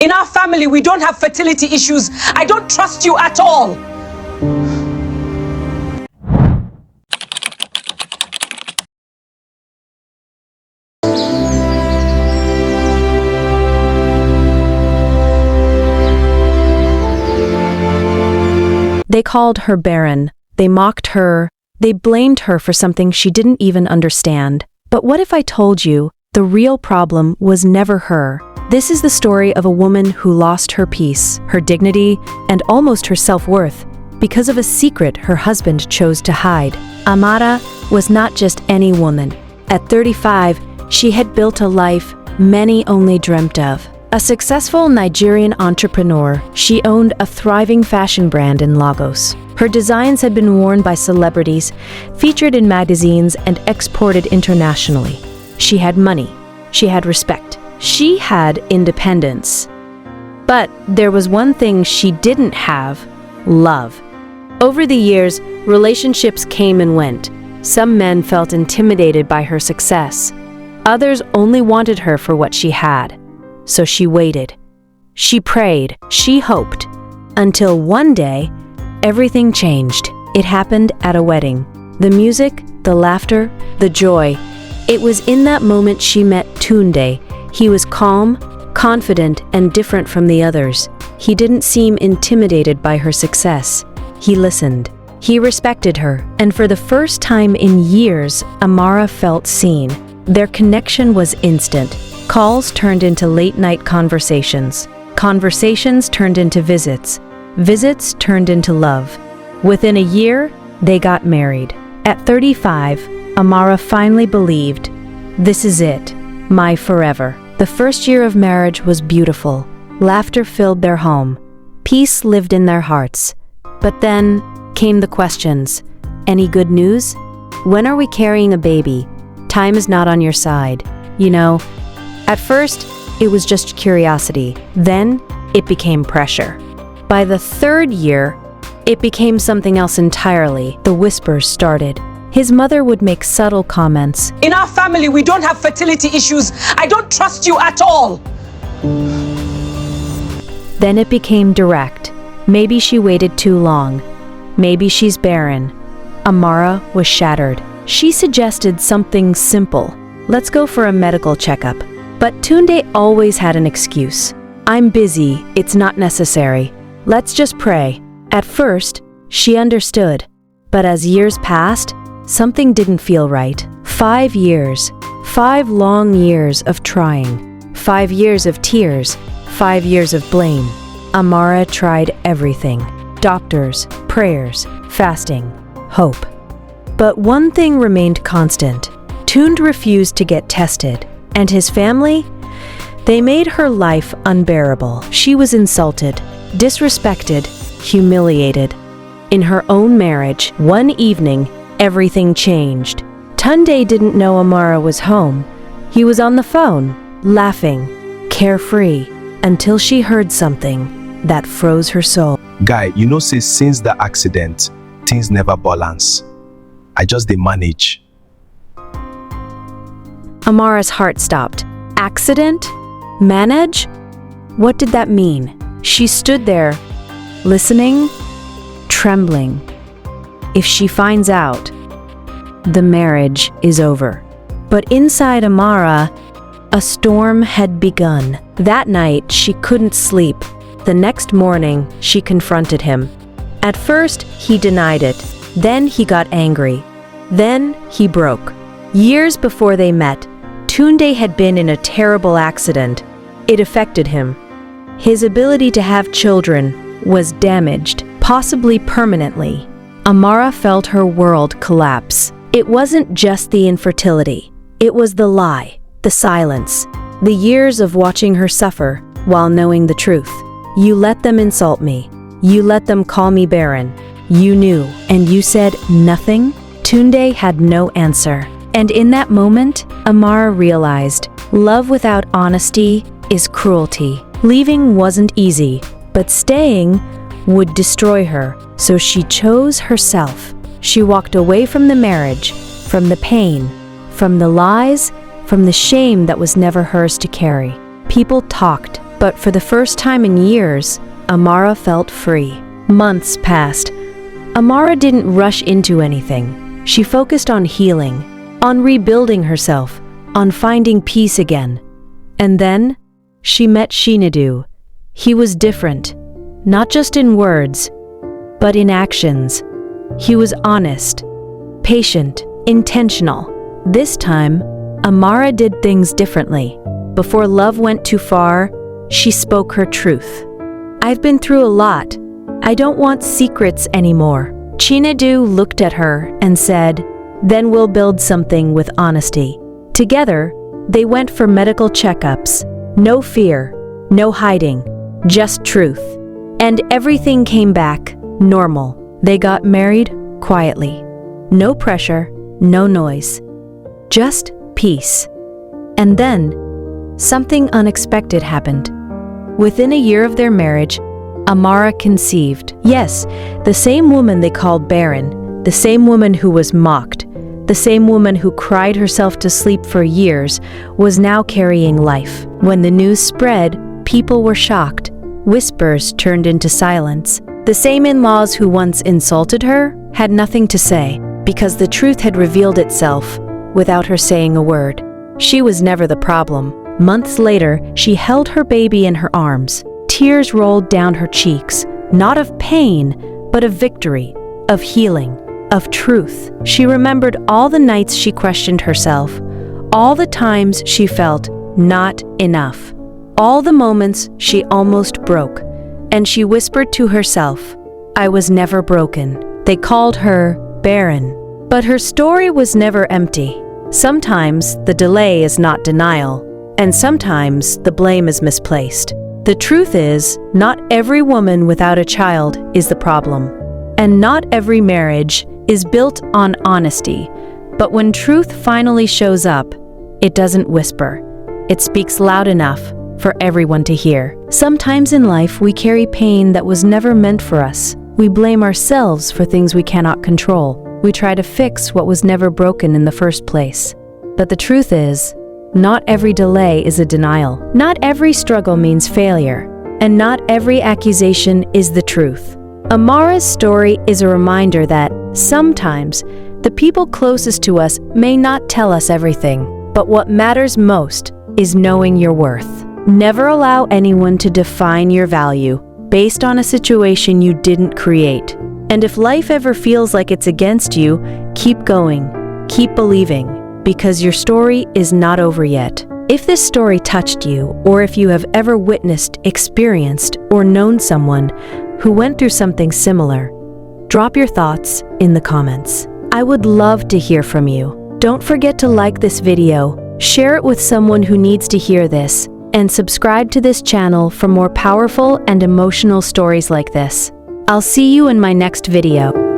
In our family, we don't have fertility issues. I don't trust you at all. They called her Barren. They mocked her. They blamed her for something she didn't even understand. But what if I told you the real problem was never her? This is the story of a woman who lost her peace, her dignity, and almost her self-worth because of a secret her husband chose to hide. Amara was not just any woman. At 35, she had built a life many only dreamt of. A successful Nigerian entrepreneur, she owned a thriving fashion brand in Lagos. Her designs had been worn by celebrities, featured in magazines, and exported internationally. She had money. She had respect. She had independence. But there was one thing she didn't have: love. Over the years, relationships came and went. Some men felt intimidated by her success. Others only wanted her for what she had. So she waited. She prayed. She hoped. Until one day, everything changed. It happened at a wedding. The music, the laughter, the joy. It was in that moment she met Tunde. He was calm, confident, and different from the others. He didn't seem intimidated by her success. He listened. He respected her. And for the first time in years, Amara felt seen. Their connection was instant. Calls turned into late-night conversations. Conversations turned into visits. Visits turned into love. Within a year, they got married. At 35, Amara finally believed, this is it, my forever. The first year of marriage was beautiful. Laughter filled their home. Peace lived in their hearts. But then came the questions. Any good news? When are we carrying a baby? Time is not on your side. You know, at first, it was just curiosity. Then, it became pressure. By the third year, it became something else entirely. The whispers started. His mother would make subtle comments. In our family, we don't have fertility issues. I don't trust you at all. Then it became direct. Maybe she waited too long. Maybe she's barren. Amara was shattered. She suggested something simple. Let's go for a medical checkup. But Tunde always had an excuse. I'm busy, it's not necessary. Let's just pray. At first, she understood. But as years passed, something didn't feel right. 5 years. 5 long years of trying. 5 years of tears. 5 years of blame. Amara tried everything. Doctors, prayers, fasting, hope. But one thing remained constant. Tunde refused to get tested. And his family? They made her life unbearable. She was insulted, disrespected, humiliated. In her own marriage, one evening, everything changed. Tunde didn't know Amara was home. He was on the phone, laughing, carefree, until she heard something that froze her soul. Guy, you know, say since the accident, things never balance. I just dey manage. Amara's heart stopped. Accident? Manage? What did that mean? She stood there, listening, trembling. If she finds out, the marriage is over. But inside Amara, a storm had begun. That night, she couldn't sleep. The next morning, she confronted him. At first, he denied it. Then he got angry. Then he broke. Years before they met, Tunde had been in a terrible accident. It affected him. His ability to have children was damaged, possibly permanently. Amara felt her world collapse. It wasn't just the infertility. It was the lie, the silence, the years of watching her suffer while knowing the truth. You let them insult me. You let them call me barren. You knew, and you said nothing? Tunde had no answer. And in that moment, Amara realized love without honesty is cruelty. Leaving wasn't easy, but staying would destroy her. So she chose herself. She walked away from the marriage, from the pain, from the lies, from the shame that was never hers to carry. People talked, But for the first time in years, Amara felt free. Months passed. Amara didn't rush into anything. She focused on healing, on rebuilding herself, on finding peace again. And then, she met Shinadu. He was different, not just in words, but in actions. He was honest, patient, intentional. This time, Amara did things differently. Before love went too far, she spoke her truth. "I've been through a lot. I don't want secrets anymore." Shinadu looked at her and said, "Then we'll build something with honesty." Together, they went for medical checkups. No fear, no hiding, just truth. And everything came back normal. They got married quietly. No pressure, no noise. Just peace. And then, something unexpected happened. Within a year of their marriage, Amara conceived. Yes, the same woman they called Barren, the same woman who was mocked, the same woman who cried herself to sleep for years, was now carrying life. When the news spread, people were shocked. Whispers turned into silence. The same in-laws who once insulted her had nothing to say, because the truth had revealed itself without her saying a word. She was never the problem. Months later, she held her baby in her arms. Tears rolled down her cheeks, not of pain, but of victory, of healing, of truth. She remembered all the nights she questioned herself, all the times she felt not enough, all the moments she almost broke, and she whispered to herself, "I was never broken." They called her Barren. But her story was never empty. Sometimes the delay is not denial, and sometimes the blame is misplaced. The truth is, not every woman without a child is the problem, and not every marriage is built on honesty. But when truth finally shows up, it doesn't whisper. It speaks loud enough for everyone to hear. Sometimes in life we carry pain that was never meant for us. We blame ourselves for things we cannot control. We try to fix what was never broken in the first place. But the truth is, not every delay is a denial. Not every struggle means failure, and not every accusation is the truth. Amara's story is a reminder that sometimes the people closest to us may not tell us everything, but what matters most is knowing your worth. Never allow anyone to define your value based on a situation you didn't create. And if life ever feels like it's against you, keep going, keep believing, because your story is not over yet. If this story touched you, or if you have ever witnessed, experienced, or known someone who went through something similar, drop your thoughts in the comments. I would love to hear from you. Don't forget to like this video, share it with someone who needs to hear this, and subscribe to this channel for more powerful and emotional stories like this. I'll see you in my next video.